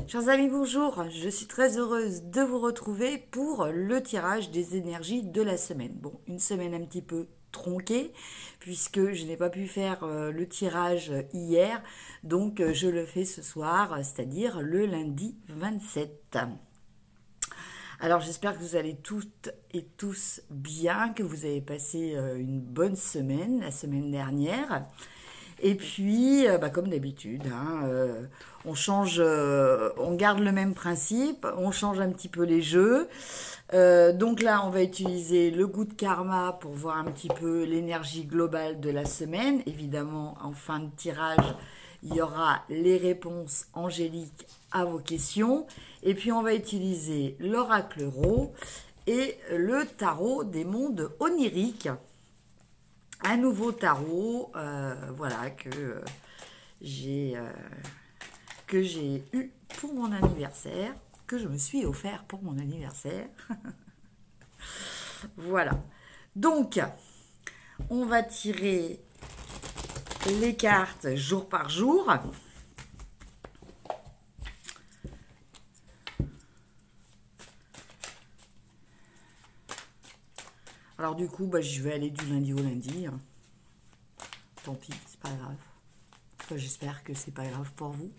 Chers amis, bonjour, je suis très heureuse de vous retrouver pour le tirage des énergies de la semaine. Bon, une semaine un petit peu tronquée puisque je n'ai pas pu faire le tirage hier, donc je le fais ce soir, c'est-à-dire le lundi 27. Alors j'espère que vous allez toutes et tous bien, que vous avez passé une bonne semaine, la semaine dernière. Et puis, comme d'habitude, on change, on garde le même principe, on change un petit peu les jeux. Donc là, on va utiliser le goût de karma pour voir un petit peu l'énergie globale de la semaine. Évidemment, en fin de tirage, il y aura les réponses angéliques à vos questions. Et puis, on va utiliser l'oracle Ro et le tarot des mondes oniriques. Un nouveau tarot, voilà, que j'ai eu pour mon anniversaire, que je me suis offert pour mon anniversaire. Voilà. Donc, on va tirer les cartes jour par jour. Alors du coup, je vais aller du lundi au lundi. Tant pis, c'est pas grave. Enfin, j'espère que c'est pas grave pour vous.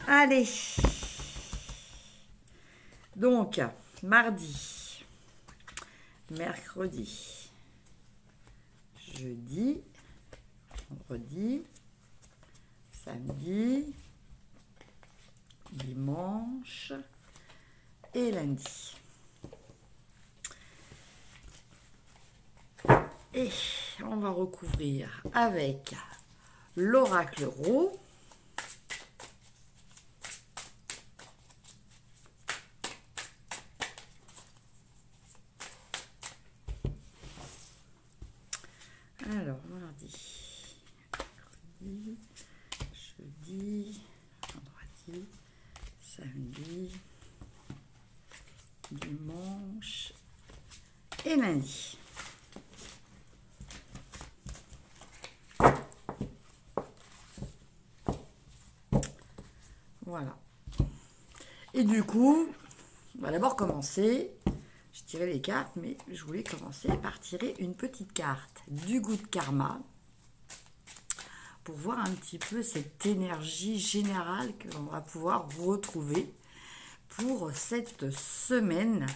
Allez. Donc, mardi, mercredi, jeudi, vendredi, samedi, dimanche et lundi. Et on va recouvrir avec l'oracle Ro. Alors, mardi, mercredi, jeudi, vendredi, samedi, dimanche et lundi. Voilà. Et du coup, on va d'abord commencer. J'ai tiré les cartes, mais je voulais commencer par tirer une petite carte du goût de karma pour voir un petit peu cette énergie générale que l'on va pouvoir retrouver pour cette semaine.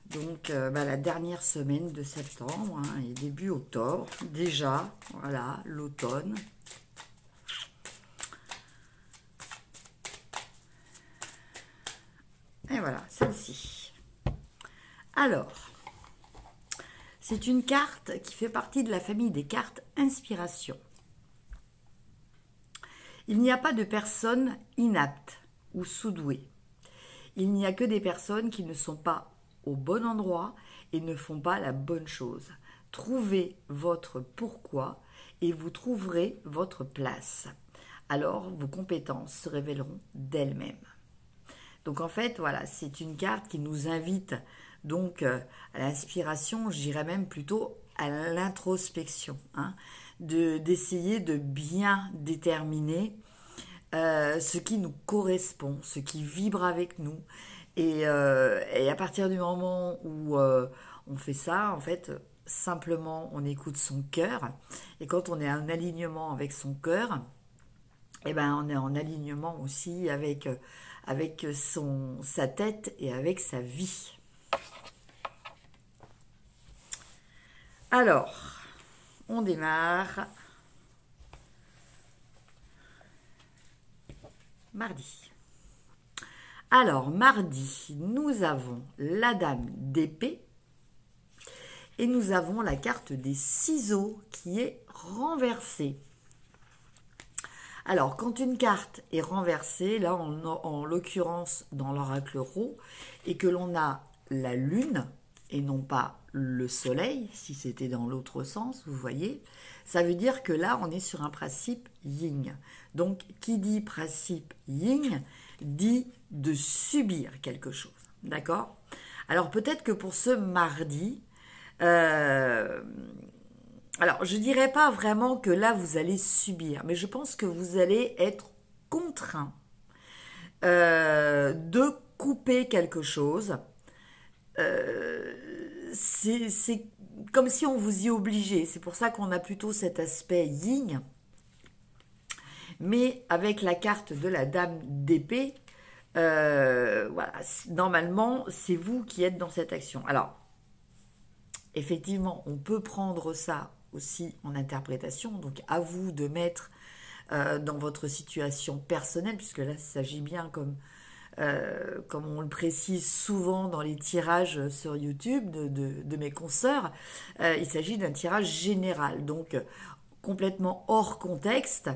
Donc, la dernière semaine de septembre et début octobre. Déjà, voilà, l'automne. Et voilà, celle-ci. Alors, c'est une carte qui fait partie de la famille des cartes inspiration. Il n'y a pas de personnes inaptes ou sous-douées. Il n'y a que des personnes qui ne sont pas au bon endroit et ne font pas la bonne chose. Trouvez votre pourquoi et vous trouverez votre place. Alors, vos compétences se révéleront d'elles-mêmes. Donc en fait, voilà, c'est une carte qui nous invite donc à l'inspiration, je dirais même plutôt à l'introspection, d'essayer de bien déterminer ce qui nous correspond, ce qui vibre avec nous. Et à partir du moment où on fait ça, en fait, simplement on écoute son cœur. Et quand on est en alignement avec son cœur, on est en alignement aussi avec sa tête et avec sa vie. Alors, on démarre. Mardi. Alors, mardi, nous avons la dame d'épée et nous avons la carte des ciseaux qui est renversée. Alors, quand une carte est renversée, là, en l'occurrence dans l'oracle Ro, et que l'on a la lune, et non pas le soleil, si c'était dans l'autre sens, vous voyez, ça veut dire que là, on est sur un principe yin. Donc, qui dit principe yin, dit de subir quelque chose, d'accord? Alors, peut-être que pour ce mardi, Alors, je dirais pas vraiment que là, vous allez subir, mais je pense que vous allez être contraint de couper quelque chose. C'est comme si on vous y obligeait. C'est pour ça qu'on a plutôt cet aspect yin. Mais avec la carte de la dame d'épée, voilà, normalement, c'est vous qui êtes dans cette action. Alors, effectivement, on peut prendre ça aussi en interprétation. Donc, à vous de mettre dans votre situation personnelle, puisque là, il s'agit bien comme on le précise souvent dans les tirages sur YouTube de mes consoeurs, il s'agit d'un tirage général, donc complètement hors contexte.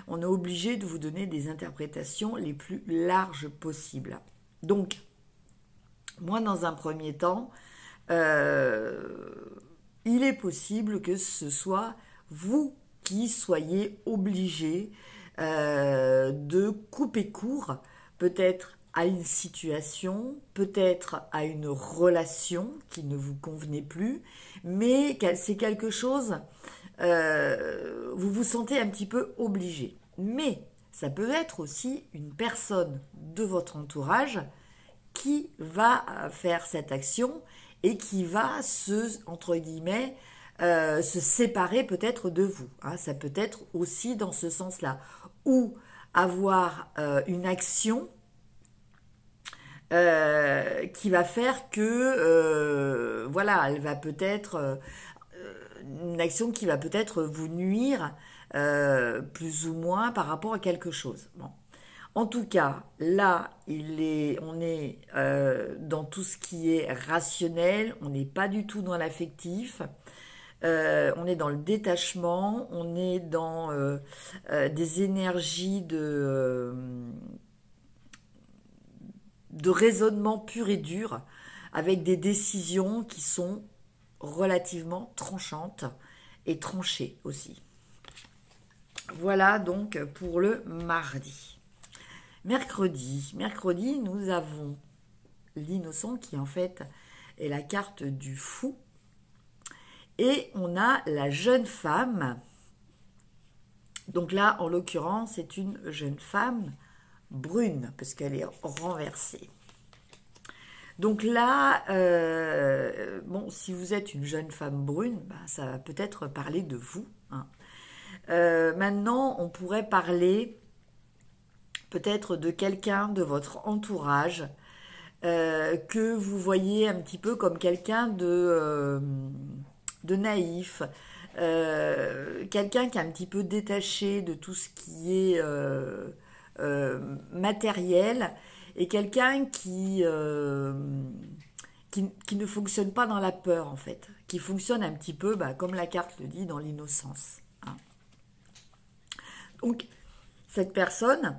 On est obligé de vous donner des interprétations les plus larges possibles. Donc, moi, dans un premier temps, il est possible que ce soit vous qui soyez obligé de couper court, peut-être à une situation, peut-être à une relation qui ne vous convenait plus, mais c'est quelque chose, vous vous sentez un petit peu obligé. Mais ça peut être aussi une personne de votre entourage qui va faire cette action et qui va entre guillemets, se séparer peut-être de vous. Hein. Ça peut être aussi dans ce sens-là. Ou avoir une action qui va faire que, voilà, elle va peut-être, une action qui va peut-être vous nuire plus ou moins par rapport à quelque chose. Bon. En tout cas, là, on est dans tout ce qui est rationnel, on n'est pas du tout dans l'affectif, on est dans le détachement, on est dans des énergies de raisonnement pur et dur, avec des décisions qui sont relativement tranchantes et tranchées aussi. Voilà donc pour le mardi. Mercredi, nous avons l'innocent qui en fait est la carte du fou. Et on a la jeune femme. Donc là, en l'occurrence, c'est une jeune femme brune, parce qu'elle est renversée. Donc là, bon, si vous êtes une jeune femme brune, ben, ça va peut-être parler de vous. Hein. Maintenant, on pourrait parler peut-être de quelqu'un de votre entourage que vous voyez un petit peu comme quelqu'un de naïf, quelqu'un qui est un petit peu détaché de tout ce qui est matériel, et quelqu'un qui ne fonctionne pas dans la peur en fait, qui fonctionne un petit peu, bah, comme la carte le dit, dans l'innocence. Hein. Donc, cette personne,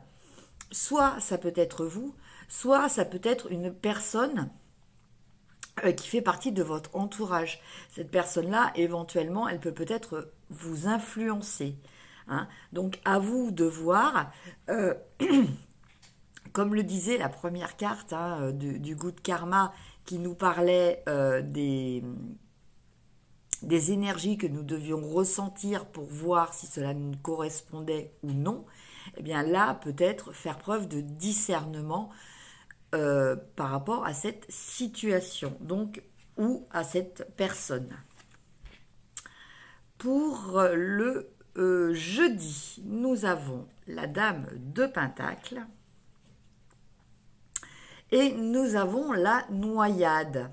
soit ça peut être vous, soit ça peut être une personne qui fait partie de votre entourage. Cette personne-là, éventuellement, elle peut peut-être vous influencer. Hein. Donc, à vous de voir, comme le disait la première carte hein, du Good Karma, qui nous parlait des énergies que nous devions ressentir pour voir si cela nous correspondait ou non, eh bien là, peut-être faire preuve de discernement par rapport à cette situation, donc, ou à cette personne. Pour le jeudi, nous avons la Dame de Pentacle et nous avons la Noyade.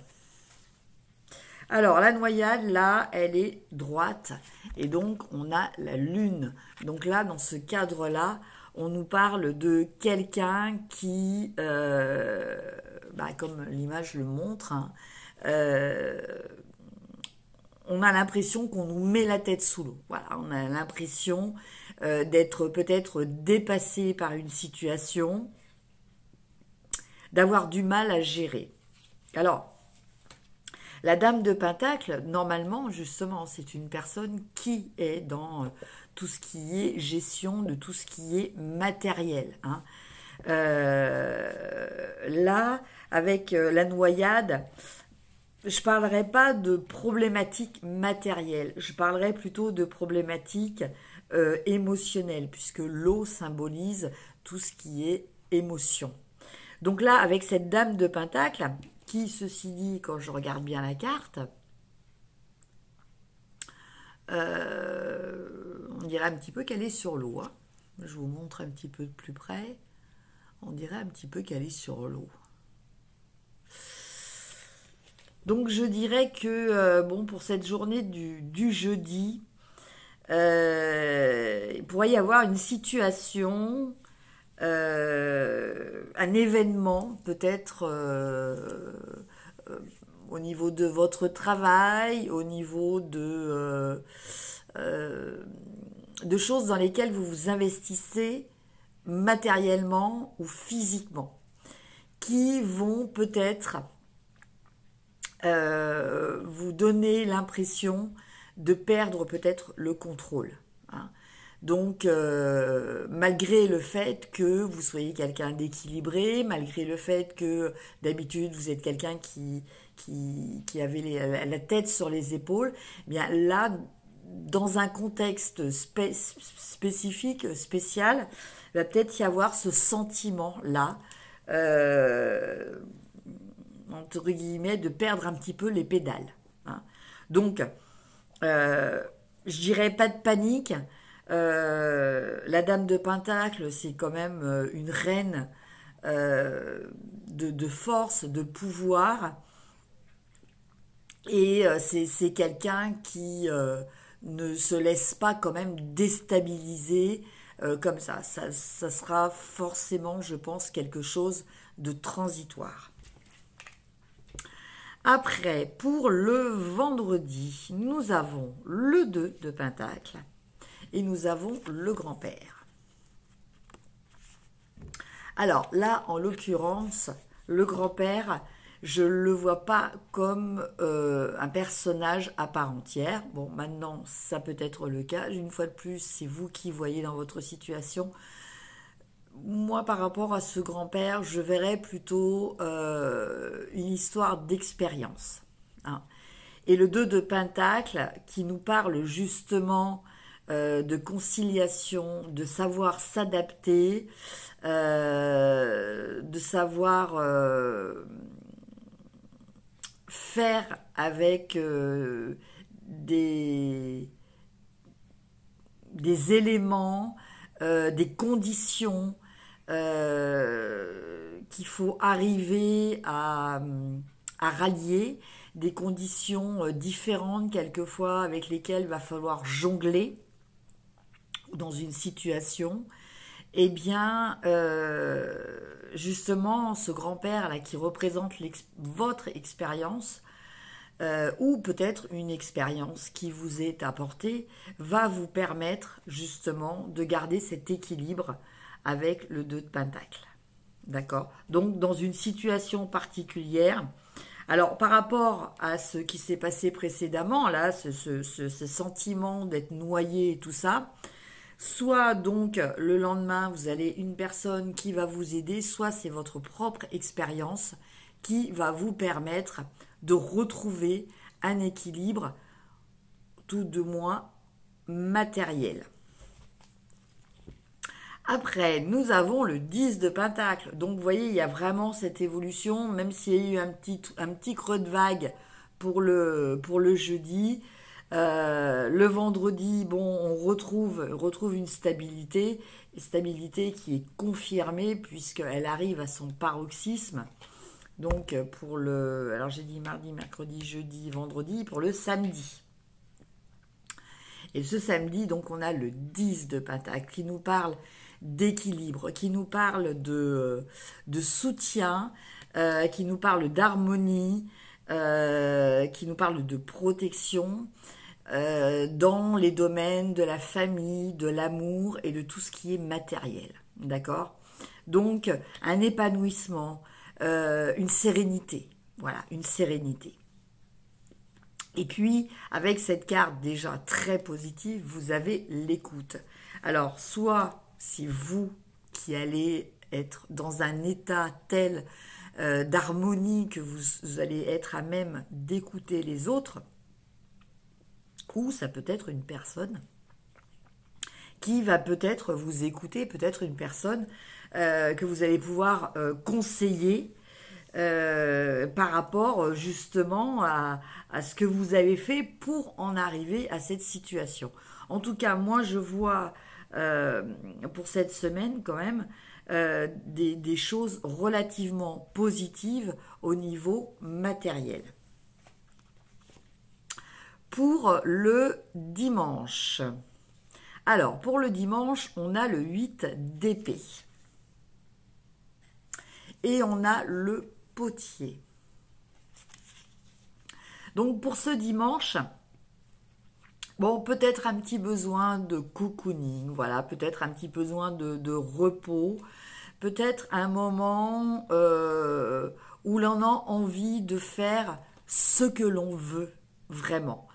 Alors, la Noyade, là, elle est droite et donc on a la Lune. Donc là, dans ce cadre-là, on nous parle de quelqu'un qui, comme l'image le montre, hein, on a l'impression qu'on nous met la tête sous l'eau. Voilà, on a l'impression d'être peut-être dépassé par une situation, d'avoir du mal à gérer. Alors, la Dame de Pentacle, normalement, justement, c'est une personne qui est dans tout ce qui est gestion de tout ce qui est matériel. Hein. Là, avec la Noyade, je parlerai pas de problématiques matérielles, je parlerai plutôt de problématiques émotionnelles, puisque l'eau symbolise tout ce qui est émotion. Donc là, avec cette dame de Pentacle, qui, ceci dit, quand je regarde bien la carte, on dirait un petit peu qu'elle est sur l'eau. Hein. Je vous montre un petit peu de plus près. On dirait un petit peu qu'elle est sur l'eau. Donc je dirais que bon, pour cette journée du jeudi, il pourrait y avoir une situation, un événement peut-être au niveau de votre travail, au niveau de choses dans lesquelles vous vous investissez matériellement ou physiquement, qui vont peut-être vous donner l'impression de perdre peut-être le contrôle. Hein. Donc, malgré le fait que vous soyez quelqu'un d'équilibré, malgré le fait que d'habitude vous êtes quelqu'un qui avait la tête sur les épaules, eh bien là, dans un contexte spécifique, spécial, il va peut-être y avoir ce sentiment-là, entre guillemets, de perdre un petit peu les pédales. Hein. Donc, je dirais pas de panique. La dame de Pentacle, c'est quand même une reine de force, de pouvoir. Et c'est quelqu'un qui ne se laisse pas quand même déstabiliser comme ça. Ça sera forcément, je pense, quelque chose de transitoire. Après, pour le vendredi, nous avons le 2 de Pentacle et nous avons le grand-père. Alors là, en l'occurrence, le grand-père, je ne le vois pas comme un personnage à part entière. Bon, maintenant, ça peut être le cas. Une fois de plus, c'est vous qui voyez dans votre situation. Moi, par rapport à ce grand-père, je verrais plutôt une histoire d'expérience. Hein. Et le 2 de Pentacle, qui nous parle justement de conciliation, de savoir s'adapter, de savoir faire avec des éléments, des conditions qu'il faut arriver à rallier, des conditions différentes quelquefois avec lesquelles il va falloir jongler dans une situation. Eh bien, justement, ce grand-père là qui représente votre expérience, ou peut-être une expérience qui vous est apportée, va vous permettre justement de garder cet équilibre avec le 2 de Pentacle. D'accord ? Donc, dans une situation particulière, alors par rapport à ce qui s'est passé précédemment, là, ce sentiment d'être noyé et tout ça, soit donc le lendemain, vous avez une personne qui va vous aider, soit c'est votre propre expérience qui va vous permettre de retrouver un équilibre, tout de moins matériel. Après, nous avons le 10 de Pentacle. Donc, vous voyez, il y a vraiment cette évolution, même s'il y a eu un petit creux de vague pour le jeudi. Le vendredi, bon, on retrouve une stabilité qui est confirmée puisqu'elle arrive à son paroxysme. Donc, alors j'ai dit mardi, mercredi, jeudi, vendredi, pour le samedi. Et ce samedi, donc, on a le 10 de Pentacle qui nous parle d'équilibre, qui nous parle de soutien, qui nous parle d'harmonie, qui nous parle de protection dans les domaines de la famille, de l'amour et de tout ce qui est matériel. D'accord ? Donc, un épanouissement, une sérénité. Voilà, une sérénité. Et puis, avec cette carte déjà très positive, vous avez l'écoute. Alors, soit si vous qui allez être dans un état tel d'harmonie que vous allez être à même d'écouter les autres, ou ça peut être une personne qui va peut-être vous écouter, peut-être une personne que vous allez pouvoir conseiller par rapport justement à ce que vous avez fait pour en arriver à cette situation. En tout cas, moi je vois pour cette semaine quand même des choses relativement positives au niveau matériel. Pour le dimanche. Alors, pour le dimanche, on a le 8 d'épée. Et on a le potier. Donc, pour ce dimanche, bon, peut-être un petit besoin de cocooning, voilà, peut-être un petit besoin de repos, peut-être un moment où l'on a envie de faire ce que l'on veut vraiment.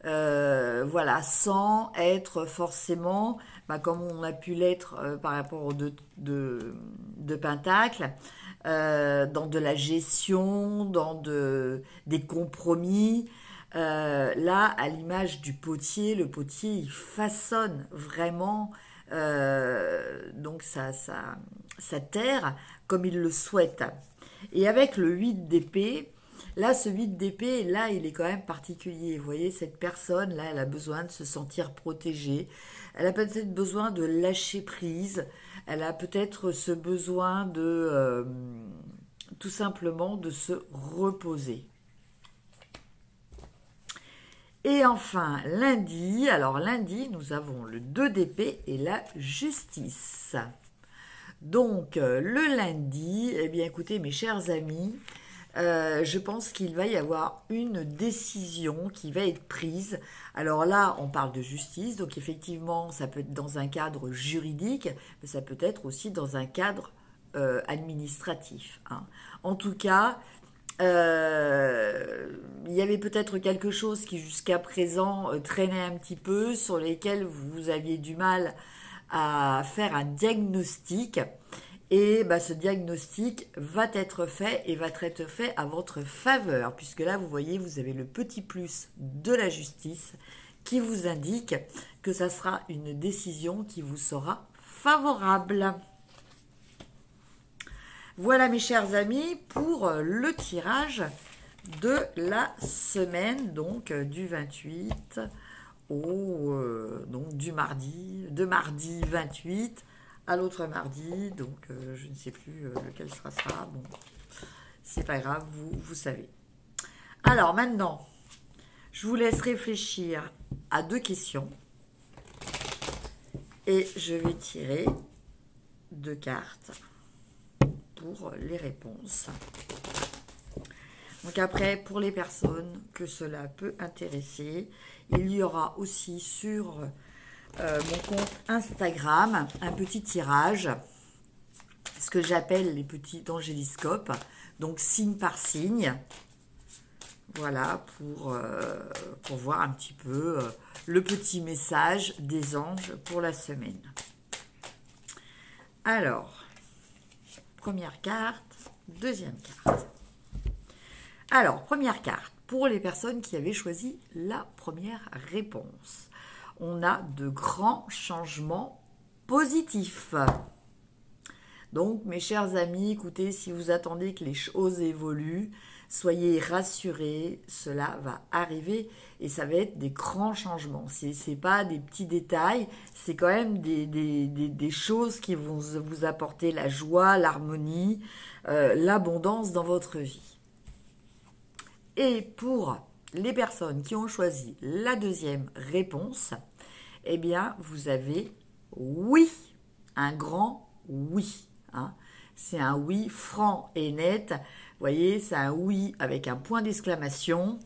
Voilà, sans être forcément, comme on a pu l'être par rapport aux deux pentacles, dans de la gestion, dans des compromis. Là, à l'image du potier, le potier, il façonne vraiment donc sa terre comme il le souhaite. Et avec le 8 d'épée, là, ce 8 d'épée, là, il est quand même particulier. Vous voyez, cette personne, là, elle a besoin de se sentir protégée. Elle a peut-être besoin de lâcher prise. Elle a peut-être ce besoin de, tout simplement, de se reposer. Et enfin, lundi, alors lundi, nous avons le 2 d'épée et la justice. Donc, le lundi, eh bien, écoutez, mes chers amis, je pense qu'il va y avoir une décision qui va être prise. Alors là, on parle de justice, donc effectivement, ça peut être dans un cadre juridique, mais ça peut être aussi dans un cadre administratif. Hein. En tout cas, il y avait peut-être quelque chose qui jusqu'à présent traînait un petit peu, sur lesquels vous aviez du mal à faire un diagnostic. Et ce diagnostic va être fait et va être fait à votre faveur, puisque là, vous voyez, vous avez le petit plus de la justice qui vous indique que ça sera une décision qui vous sera favorable. Voilà, mes chers amis, pour le tirage de la semaine, donc du 28 donc du mardi, de mardi 28 à l'autre mardi, donc je ne sais plus lequel sera ça, bon, c'est pas grave, vous savez. Alors maintenant, je vous laisse réfléchir à 2 questions, et je vais tirer 2 cartes pour les réponses. Donc après, pour les personnes que cela peut intéresser, il y aura aussi sur mon compte Instagram un petit tirage, ce que j'appelle les petits angéliscopes, donc signe par signe, voilà, pour voir un petit peu le petit message des anges pour la semaine. Alors, première carte, deuxième carte. Alors, première carte, pour les personnes qui avaient choisi la première réponse. On a de grands changements positifs. Donc, mes chers amis, écoutez, si vous attendez que les choses évoluent, soyez rassurés, cela va arriver et ça va être des grands changements. C'est pas des petits détails, c'est quand même des choses qui vont vous apporter la joie, l'harmonie, l'abondance dans votre vie. Et pour les personnes qui ont choisi la deuxième réponse, eh bien, vous avez oui, un grand oui. Hein. C'est un oui franc et net. Vous voyez, c'est un oui avec un point d'exclamation.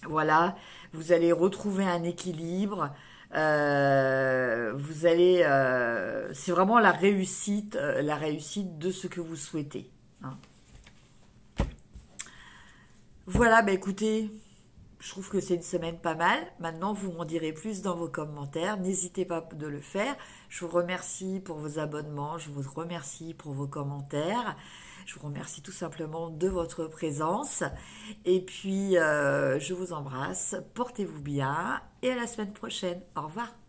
Voilà, vous allez retrouver un équilibre. Vous allez, c'est vraiment la réussite de ce que vous souhaitez. Hein. Voilà, écoutez, je trouve que c'est une semaine pas mal. Maintenant, vous m'en direz plus dans vos commentaires. N'hésitez pas de le faire. Je vous remercie pour vos abonnements. Je vous remercie pour vos commentaires. Je vous remercie tout simplement de votre présence. Et puis, je vous embrasse. Portez-vous bien et à la semaine prochaine. Au revoir.